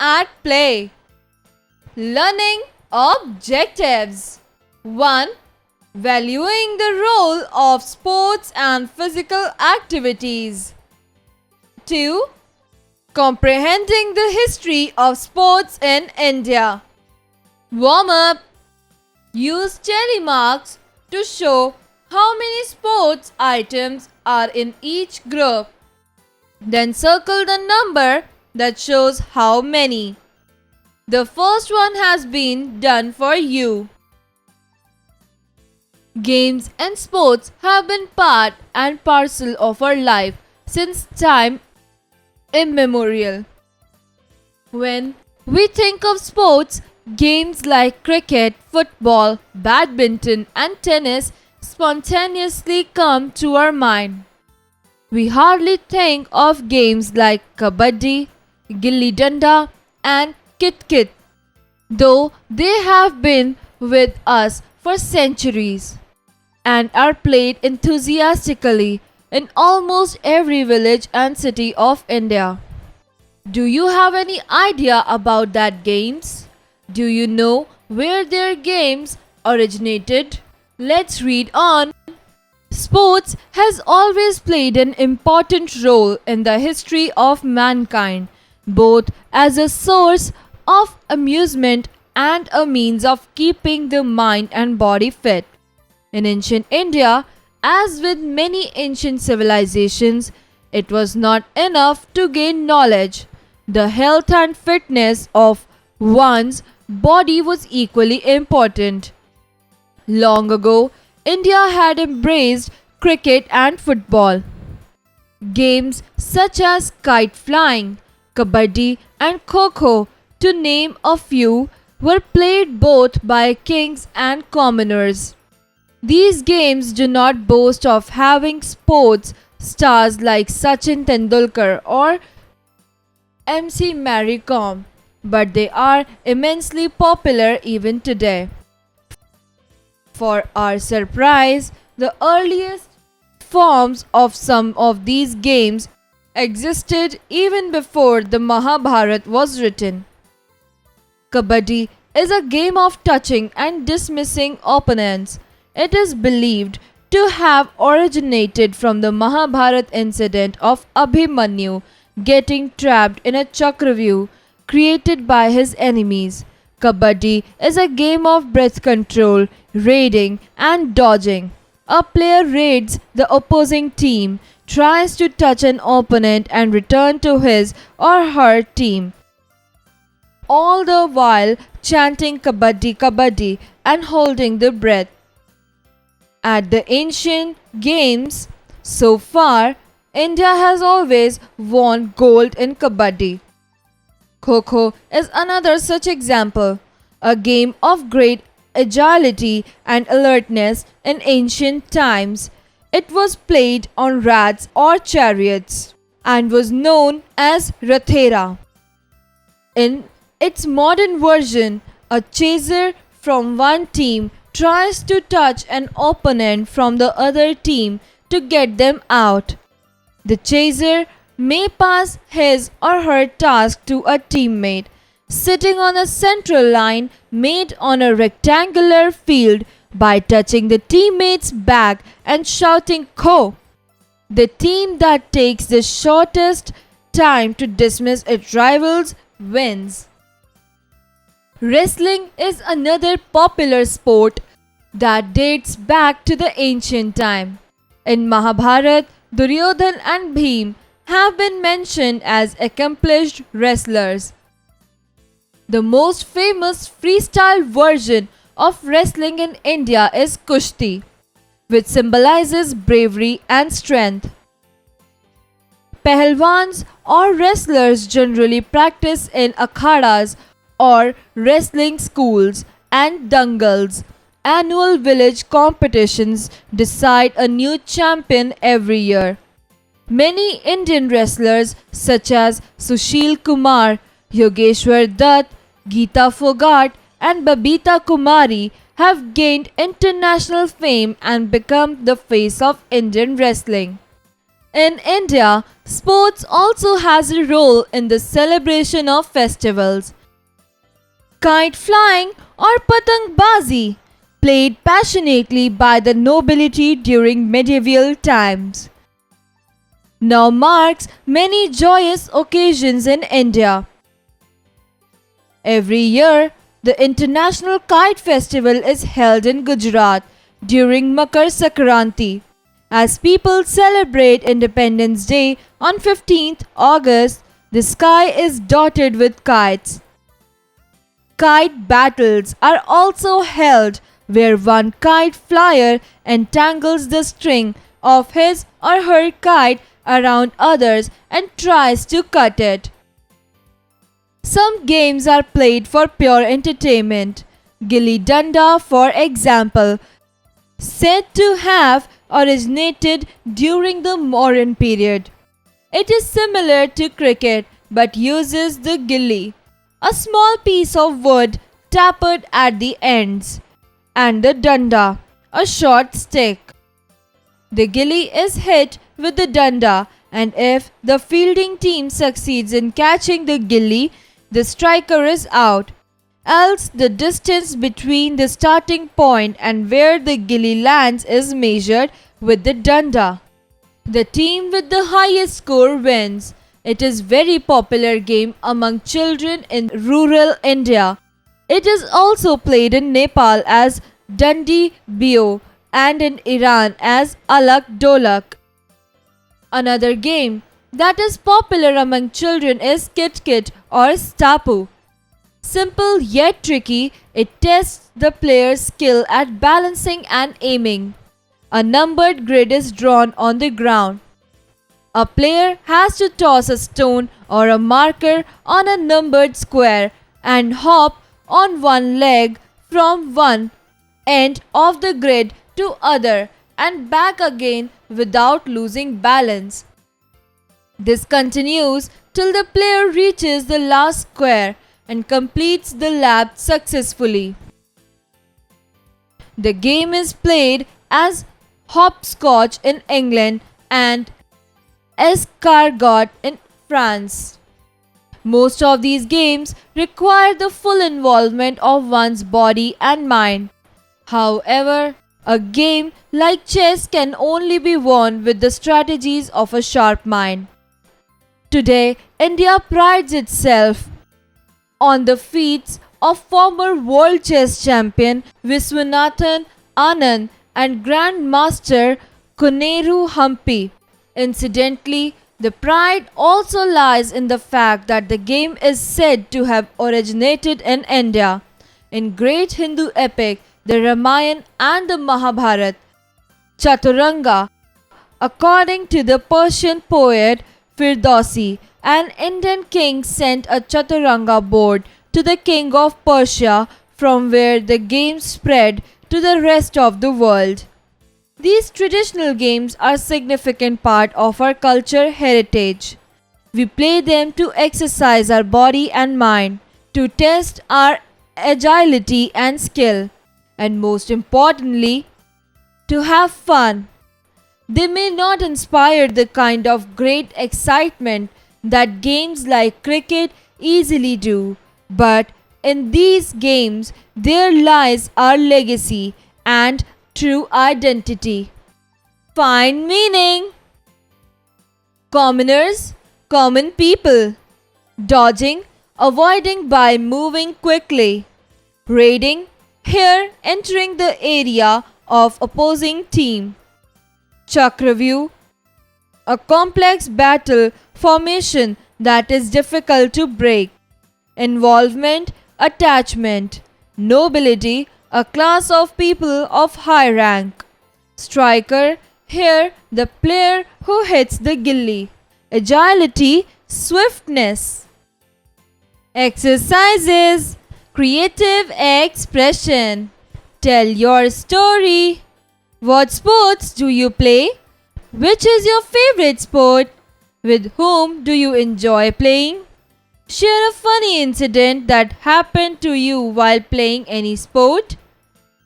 at play. Learning objectives. 1. Valuing the role of sports and physical activities. 2. Comprehending the history of sports in India. Warm up. Use cherry marks to show how many sports items are in each group. Then circle the number that shows how many. The first one has been done for you. Games and sports have been part and parcel of our life since time immemorial. When we think of sports, games like cricket, football, badminton, and tennis spontaneously come to our mind. We hardly think of games like kabaddi, gilli danda, and kit-kit, though they have been with us for centuries and are played enthusiastically in almost every village and city of India. Do you have any idea about that games? Do you know where their games originated? Let's read on. Sports has always played an important role in the history of mankind, both as a source of amusement and a means of keeping the mind and body fit. In ancient India, as with many ancient civilizations, it was not enough to gain knowledge. The health and fitness of one's body was equally important. Long ago, India had embraced cricket and football. Games such as kite flying, kabaddi, and kho-kho, to name a few, were played both by kings and commoners. These games do not boast of having sports stars like Sachin Tendulkar or MC Mary Kom, but they are immensely popular even today. For our surprise, the earliest forms of some of these games existed even before the Mahabharata was written. Kabaddi is a game of touching and dismissing opponents. It is believed to have originated from the Mahabharata incident of Abhimanyu getting trapped in a chakravyuh created by his enemies. Kabaddi is a game of breath control, raiding, and dodging. A player raids the opposing team, tries to touch an opponent and return to his or her team, all the while chanting Kabaddi Kabaddi and holding the breath. At the ancient games, so far, India has always won gold in Kabaddi. Kho-Kho is another such example, a game of great agility and alertness in ancient times. It was played on rats or chariots and was known as Rathera. In its modern version, a chaser from one team tries to touch an opponent from the other team to get them out. The chaser may pass his or her task to a teammate sitting on a central line made on a rectangular field by touching the teammate's back and shouting Kho. The team that takes the shortest time to dismiss its rivals wins. Wrestling is another popular sport that dates back to the ancient time. In Mahabharata, Duryodhan and Bhim have been mentioned as accomplished wrestlers. The most famous freestyle version of wrestling in India is Kushti, which symbolizes bravery and strength. Pahalwans or wrestlers generally practice in akhadas or wrestling schools and dangals. Annual village competitions decide a new champion every year. Many Indian wrestlers such as Sushil Kumar, Yogeshwar Dutt, Geeta Fogart and Babita Kumari have gained international fame and become the face of Indian wrestling. In India, sports also has a role in the celebration of festivals. Kite flying or patangbazi, played passionately by the nobility during medieval times, now marks many joyous occasions in India. Every year, the International Kite Festival is held in Gujarat during Makar Sankranti. As people celebrate Independence Day on 15th August, the sky is dotted with kites. Kite battles are also held where one kite flyer entangles the string of his or her kite around others and tries to cut it. Some games are played for pure entertainment. Gilli Danda, for example, said to have originated during the Mauryan period. It is similar to cricket but uses the gilli, a small piece of wood tapered at the ends, and the danda, a short stick. The gilli is hit with the danda, and if the fielding team succeeds in catching the gilli, the striker is out. Else, the distance between the starting point and where the gilli lands is measured with the danda. The team with the highest score wins. It is very popular game among children in rural India. It is also played in Nepal as Dandi Bio and in Iran as Alak Dolak. Another game that is popular among children is Kit Kit or Stapu. Simple yet tricky, it tests the player's skill at balancing and aiming. A numbered grid is drawn on the ground. A player has to toss a stone or a marker on a numbered square and hop on one leg from one end of the grid to other and back again without losing balance. This continues till the player reaches the last square and completes the lap successfully. The game is played as hopscotch in England and escargot in France. Most of these games require the full involvement of one's body and mind. However, a game like chess can only be won with the strategies of a sharp mind. Today, India prides itself on the feats of former world chess champion Viswanathan Anand and Grandmaster Koneru Hampi. Incidentally, the pride also lies in the fact that the game is said to have originated in India. In great Hindu epic, the Ramayana and the Mahabharata, Chaturanga, according to the Persian poet Firdausi, an Indian king sent a Chaturanga board to the king of Persia, from where the game spread to the rest of the world. These traditional games are a significant part of our culture heritage. We play them to exercise our body and mind, to test our agility and skill, and most importantly, to have fun. They may not inspire the kind of great excitement that games like cricket easily do, but in these games there lies our legacy and true identity. Find meaning. Commoners, common people. Dodging, avoiding by moving quickly. Raiding, here entering the area of opposing team. Chakravyu, a complex battle formation that is difficult to break. Involvement, attachment. Nobility, a class of people of high rank. Striker, here the player who hits the gilli. Agility, swiftness. Exercises, creative expression. Tell your story. What sports do you play? Which is your favorite sport? With whom do you enjoy playing? Share a funny incident that happened to you while playing any sport.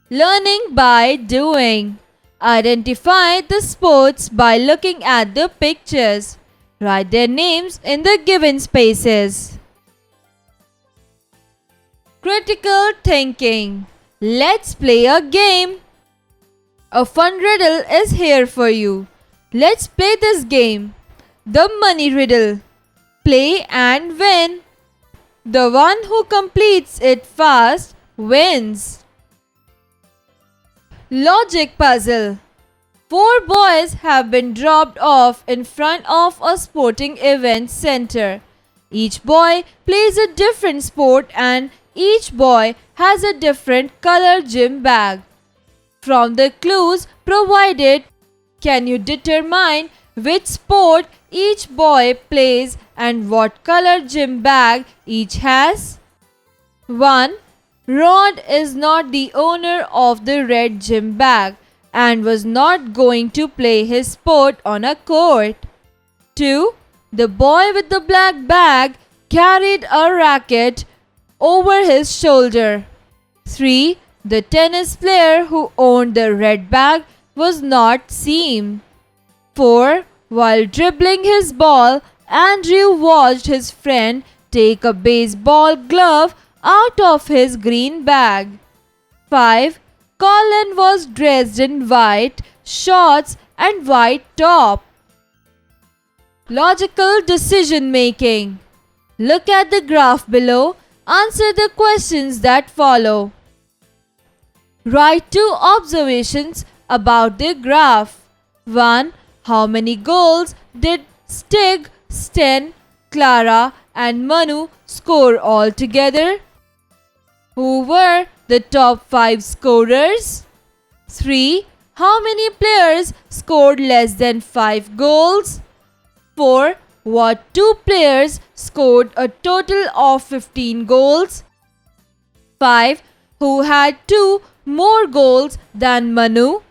Learning by doing. Identify the sports by looking at the pictures. Write their names in the given spaces. Critical thinking. Let's play a game. A fun riddle is here for you. Let's play this game. The money riddle. Play and win. The one who completes it fast wins. Logic puzzle. 4 boys have been dropped off in front of a sporting event center. Each boy plays a different sport and each boy has a different color gym bag. From the clues provided, can you determine which sport each boy plays and what color gym bag each has? 1. Rod is not the owner of the red gym bag and was not going to play his sport on a court. 2. The boy with the black bag carried a racket over his shoulder. 3. The tennis player who owned the red bag was not seen. 4. While dribbling his ball, Andrew watched his friend take a baseball glove out of his green bag. 5. Colin was dressed in white shorts and white top. Logical decision making. Look at the graph below. Answer the questions that follow. Write 2 observations about the graph. 1. How many goals did Stig, Sten, Clara and Manu score altogether? Who were the top 5 scorers? 3. How many players scored less than 5 goals? 4. What 2 players scored a total of 15 goals? 5. Who had 2 more goals than Manu?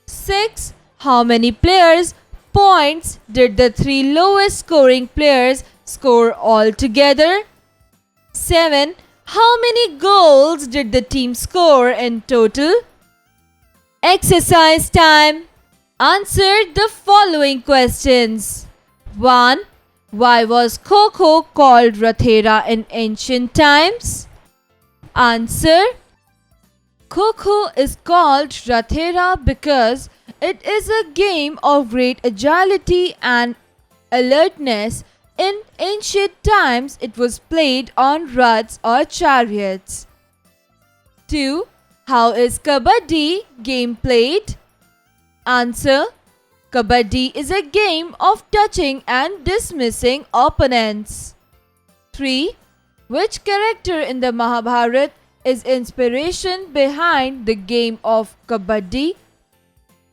6. How many points did the 3 lowest scoring players score altogether? 7. How many goals did the team score in total? Exercise time. Answer the following questions. 1. Why was Kho called Rathera in ancient times? Answer. Kho is called Rathera because it is a game of great agility and alertness. In ancient times, it was played on raths or chariots. 2. How is Kabaddi game played? Answer. Kabaddi is a game of touching and dismissing opponents. 3. Which character in the Mahabharata is inspiration behind the game of Kabaddi?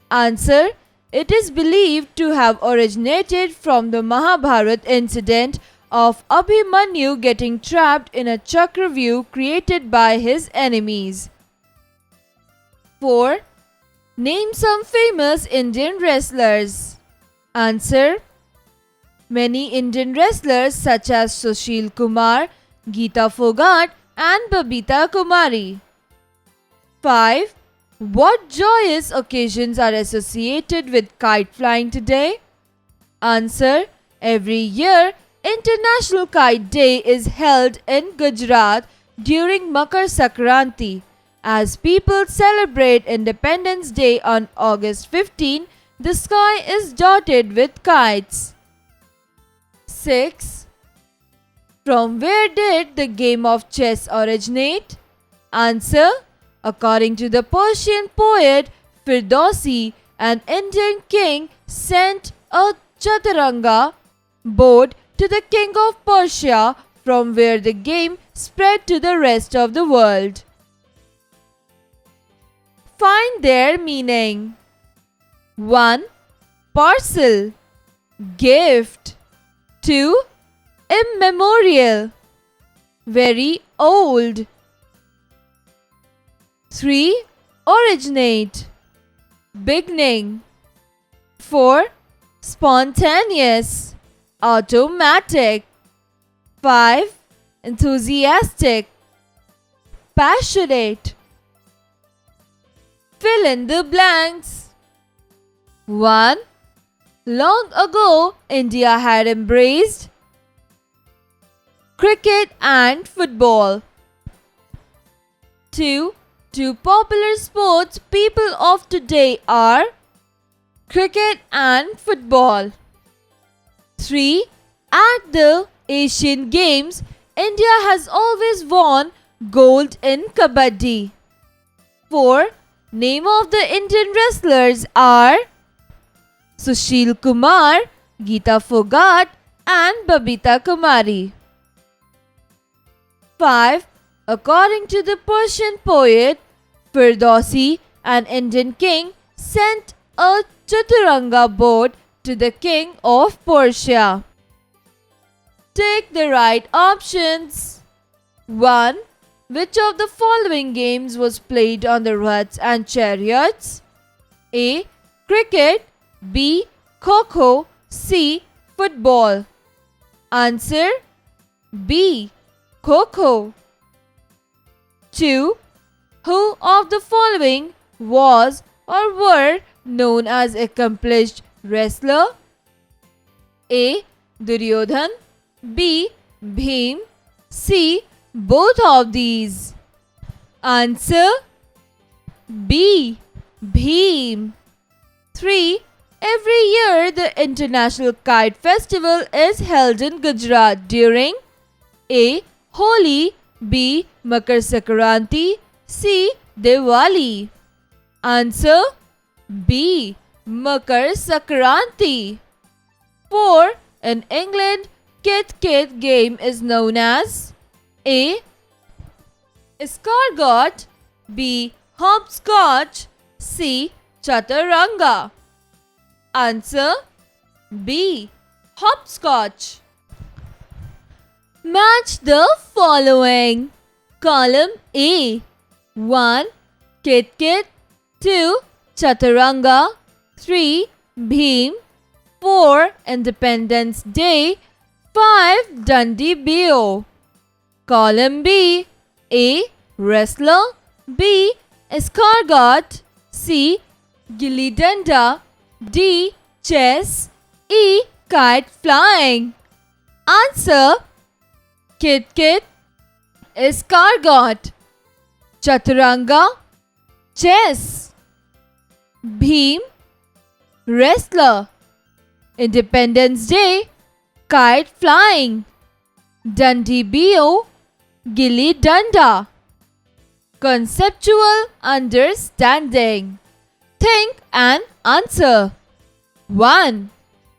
Answer. It is believed to have originated from the Mahabharata incident of Abhimanyu getting trapped in a Chakravyuh created by his enemies. 4. Name some famous Indian wrestlers. Answer. Many Indian wrestlers such as Sushil Kumar, Geeta Fogart and Babita Kumari. 5. What joyous occasions are associated with kite flying today? Answer. Every year, International Kite Day is held in Gujarat during Makar Sankranti. As people celebrate Independence Day on August 15, the sky is dotted with kites. 6. From where did the game of chess originate? Answer. According to the Persian poet Firdausi, an Indian king sent a chaturanga board to the king of Persia, from where the game spread to the rest of the world. Find their meaning. 1. Parcel, gift. 2. Immemorial, very old. 3. Originate, beginning. 4. Spontaneous, automatic. 5. Enthusiastic, passionate. Fill in the blanks. 1. Long ago, India had embraced cricket and football. 2. Two popular sports people of today are cricket and football. 3. At the Asian Games, India has always won gold in Kabaddi. 4. Name of the Indian wrestlers are Sushil Kumar, Geeta Fogart and Babita Kumari. 5. According to the Persian poet Firdausi, an Indian king sent a chaturanga board to the king of Persia. Take the right options. 1. Which of the following games was played on the rats and chariots? A. Cricket. B. Kho-kho. C. Football. Answer B. Kho-kho. 2. Who of the following was or were known as accomplished wrestler? A. Duryodhan. B. Bhim. C. Both of these. Answer B. Bhim. 3. Every year the International Kite Festival is held in Gujarat during A. Holi. B. Makar Sankranti. C. Diwali. Answer B. Makar Sankranti. 4. In England, Kit game is known as A. Escargot. B. Hopscotch. C. Chaturanga. Answer B. Hopscotch. Match the following. Column A. 1. Kit. 2. Chaturanga. 3. Bhim. 4. Independence Day. 5. Dundee Bio. Column B. A. Wrestler. B. Escargot. C. Gilli Danda. D. Chess. E. Kite flying. Answer Kit. Escargot. Chaturanga. Chess. Bhim. Wrestler. Independence Day. Kite flying. Dundee Bio. Gilli Danda. Conceptual understanding. Think and answer. 1.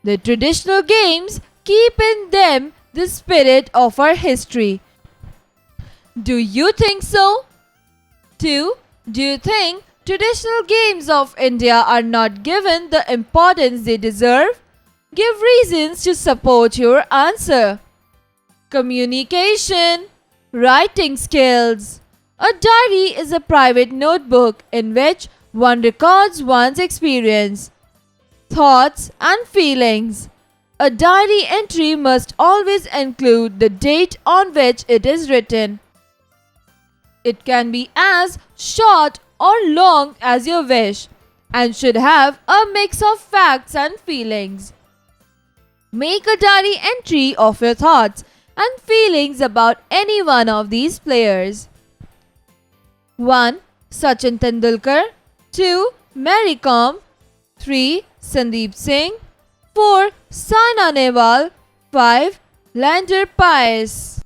The traditional games keep in them the spirit of our history. Do you think so? 2. Do you think traditional games of India are not given the importance they deserve? Give reasons to support your answer. Communication. Writing skills. A diary is a private notebook in which one records one's experience, thoughts and feelings. A diary entry must always include the date on which it is written. It can be as short or long as you wish and should have a mix of facts and feelings. Make a diary entry of your thoughts and feelings about any one of these players. 1. Sachin Tendulkar. 2. Mary Kom. 3. Sandeep Singh. 4. Saina Nehwal. 5. Lander Paes.